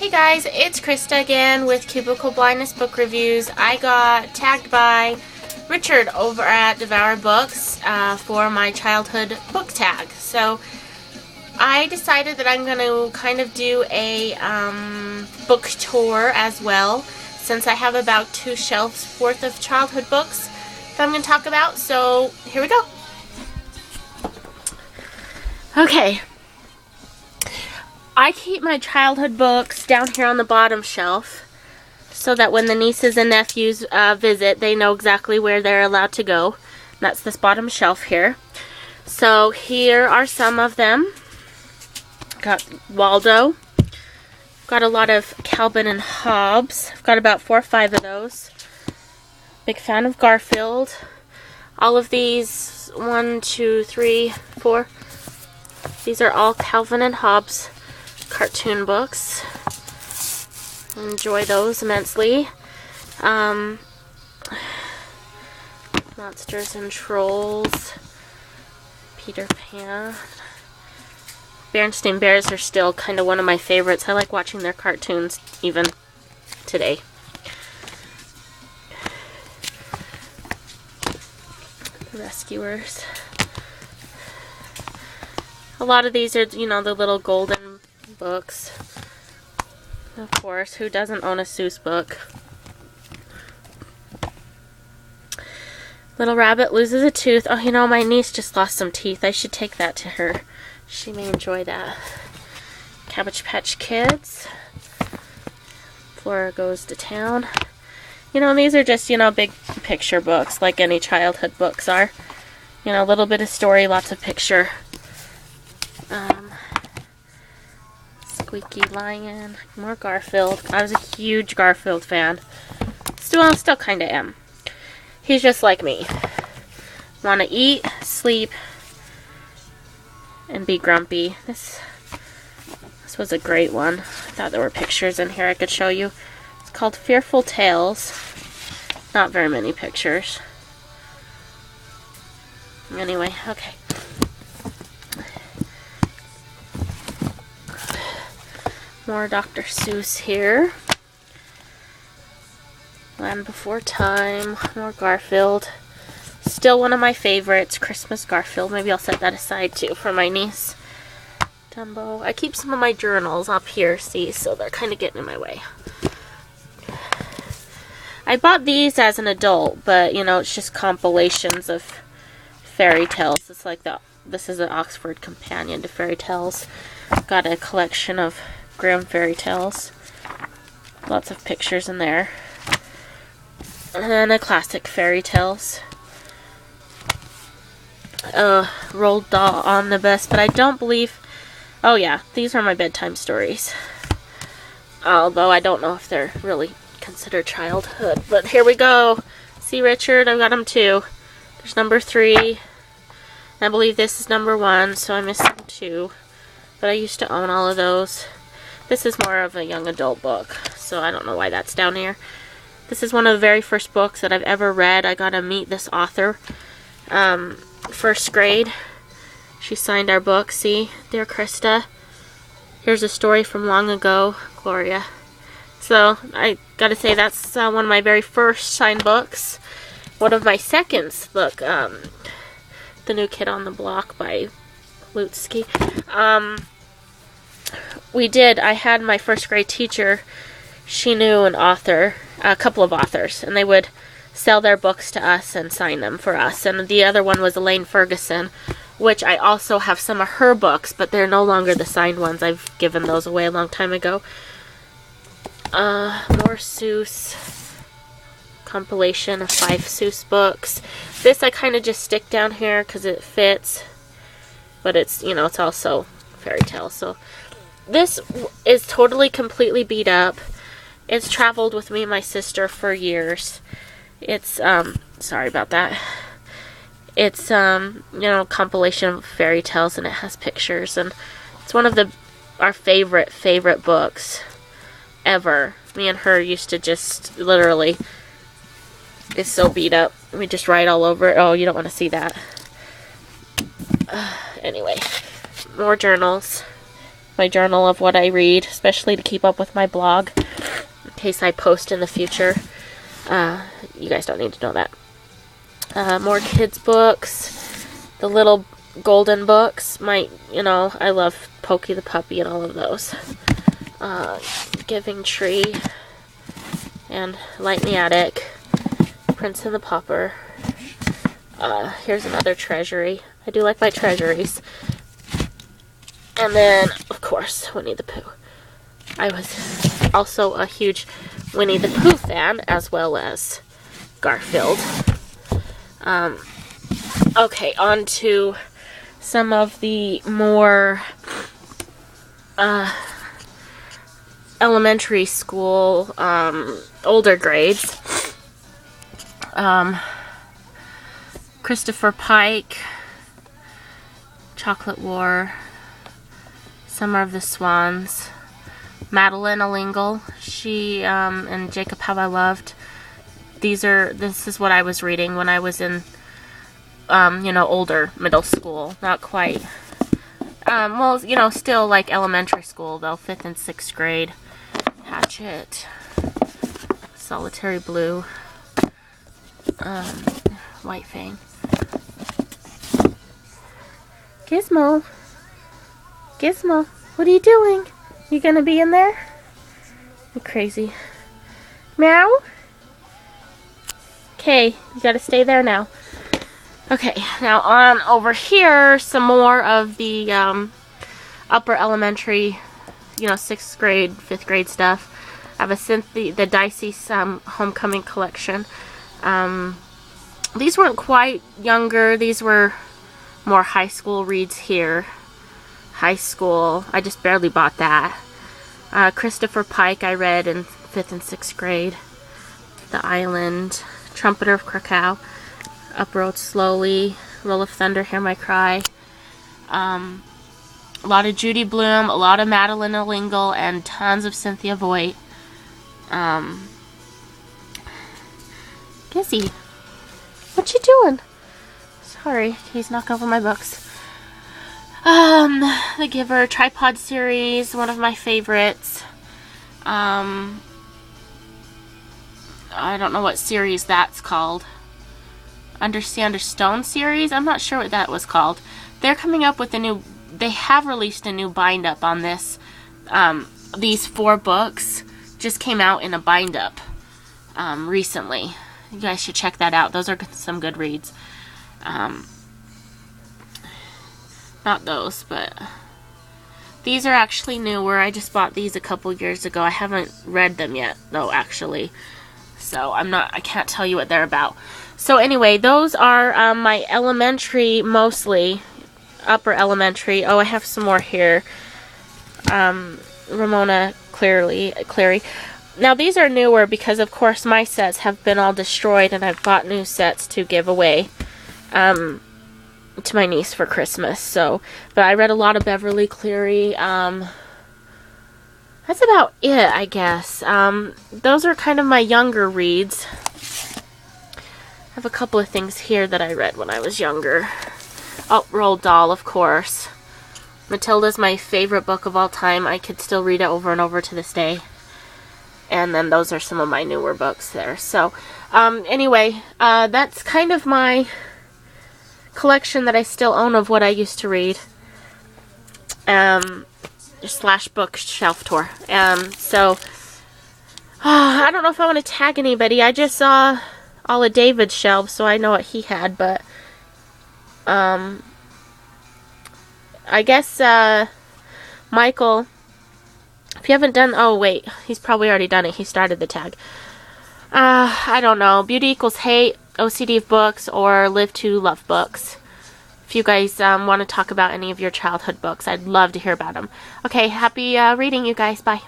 Hey guys, it's Krista again with Cubicle Blindness Book Reviews. I got tagged by Richard over at Devour Books for my childhood book tag. So I decided that I'm going to kind of do a book tour as well, since I have about 2 shelves worth of childhood books that I'm going to talk about. So here we go. Okay. I keep my childhood books down here on the bottom shelf so that when the nieces and nephews visit, they know exactly where they're allowed to go. That's this bottom shelf here. So here are some of them. Got Waldo. Got a lot of Calvin and Hobbes. I've got about 4 or 5 of those. Big fan of Garfield. All of these, 1, 2, 3, 4. These are all Calvin and Hobbes cartoon books. Enjoy those immensely. Monsters and Trolls. Peter Pan. Berenstain Bears are still kind of one of my favorites. I like watching their cartoons even today. The Rescuers. A lot of these are, you know, the little golden books. Of course, who doesn't own a Seuss book? Little Rabbit Loses a Tooth. Oh, you know, my niece just lost some teeth. I should take that to her. She may enjoy that. Cabbage Patch Kids. Flora Goes to Town. You know, these are just, you know, big picture books, like any childhood books are. You know, a little bit of story, lots of picture. Squeaky Lion. More Garfield. I was a huge Garfield fan. Still kind of am. He's just like me. Want to eat, sleep, and be grumpy. This was a great one. I thought there were pictures in here I could show you. It's called Fearful Tales. Not very many pictures. Anyway, okay. More Dr. Seuss here. Land Before Time. More Garfield. Still one of my favorites, Christmas Garfield. Maybe I'll set that aside too for my niece. Dumbo. I keep some of my journals up here, see, so they're kind of getting in my way. I bought these as an adult, but, you know, it's just compilations of fairy tales. It's like this is an Oxford Companion to Fairy Tales. Got a collection of Grimm fairy tales. Lots of pictures in there. And a classic fairy tales. Roald Dahl Omnibus, but I don't believe... Oh yeah, these are my bedtime stories. Although I don't know if they're really considered childhood. But here we go. See, Richard, I've got them too. There's number 3. I believe this is number 1, so I'm missing 2. But I used to own all of those. This is more of a young adult book, so I don't know why that's down here. This is one of the very first books that I've ever read. I got to meet this author. First grade. She signed our book. See, Dear Krista. Here's a story from long ago. Gloria. So, I gotta say that's one of my very first signed books. One of my seconds. Look, The New Kid on the Block by Lutsky. I had my first grade teacher, she knew an author, a couple of authors, and they would sell their books to us and sign them for us. And the other one was Elaine Ferguson, which I also have some of her books, but they're no longer the signed ones. I've given those away a long time ago. More Seuss. Compilation of 5 Seuss books. This I kind of just stick down here because it fits. But it's, you know, it's also fairy tale. So this is totally, completely beat up. It's traveled with me and my sister for years. It's, sorry about that. It's, you know, compilation of fairy tales, and it has pictures. And it's one of our favorite books ever. Me and her used to just literally... It's so beat up. We just write all over it. Oh, you don't want to see that. Anyway, more journals. my journal of what I read, especially to keep up with my blog, in case I post in the future. You guys don't need to know that. More kids' books, the little golden books. I love Pokey the Puppy and all of those. Giving Tree and Light in the Attic, Prince and the Pauper. Here's another treasury. I do like my treasuries. And then, of course, Winnie the Pooh. I was also a huge Winnie the Pooh fan, as well as Garfield. Okay, on to some of the more elementary school, older grades. Christopher Pike, Chocolate War, Summer of the Swans, Madeline Allingle, she and Jacob How I Loved. This is what I was reading when I was in older middle school. Not quite. Still like elementary school though, 5th and 6th grade. Hatchet, Solitary Blue, White Fang. Gizmo, what are you doing? You gonna be in there? You crazy. Meow? Okay, you gotta stay there now. Okay, now on over here, some more of the upper elementary, 6th grade, 5th grade stuff. I have the Dicey Homecoming collection. These weren't quite younger. These were more high school reads here. High school. I just barely bought that. Christopher Pike I read in 5th and 6th grade. The Island. Trumpeter of Krakow. Up Road Slowly. Roll of Thunder, Hear My Cry. A lot of Judy Blume, a lot of Madeline Allingle, and tons of Cynthia Voigt. Gizzy, what you doing? Sorry, he's knocking over my books. The Giver Tripod series, one of my favorites. I don't know what series that's called. Under Sand or Stone series? I'm not sure what that was called. They're coming up with they have released a new bind-up on this. These 4 books just came out in a bind-up recently. You guys should check that out. Those are some good reads. Not those, but these are actually newer. I just bought these a couple years ago. I haven't read them yet, though, actually. So I can't tell you what they're about. So anyway, those are my elementary, mostly upper elementary. Oh, I have some more here. Ramona Cleary. Now these are newer because of course my sets have been all destroyed and I've bought new sets to give away to my niece for Christmas. But I read a lot of Beverly Cleary. That's about it, I guess. Those are kind of my younger reads. I have a couple of things here that I read when I was younger. Oh, Roald Dahl, of course. Matilda's my favorite book of all time. I could still read it over and over to this day. And then those are some of my newer books there. So, anyway, that's kind of my collection that I still own of what I used to read. Slash bookshelf tour. I don't know if I want to tag anybody. I just saw all of David's shelves, so I know what he had, but I guess Michael, if you haven't done, oh wait, he's probably already done it. He started the tag. I don't know. Beauty Equals Hate, OCD of Books, or Live to Love Books. If you guys want to talk about any of your childhood books, I'd love to hear about them. Okay, happy reading, you guys. Bye.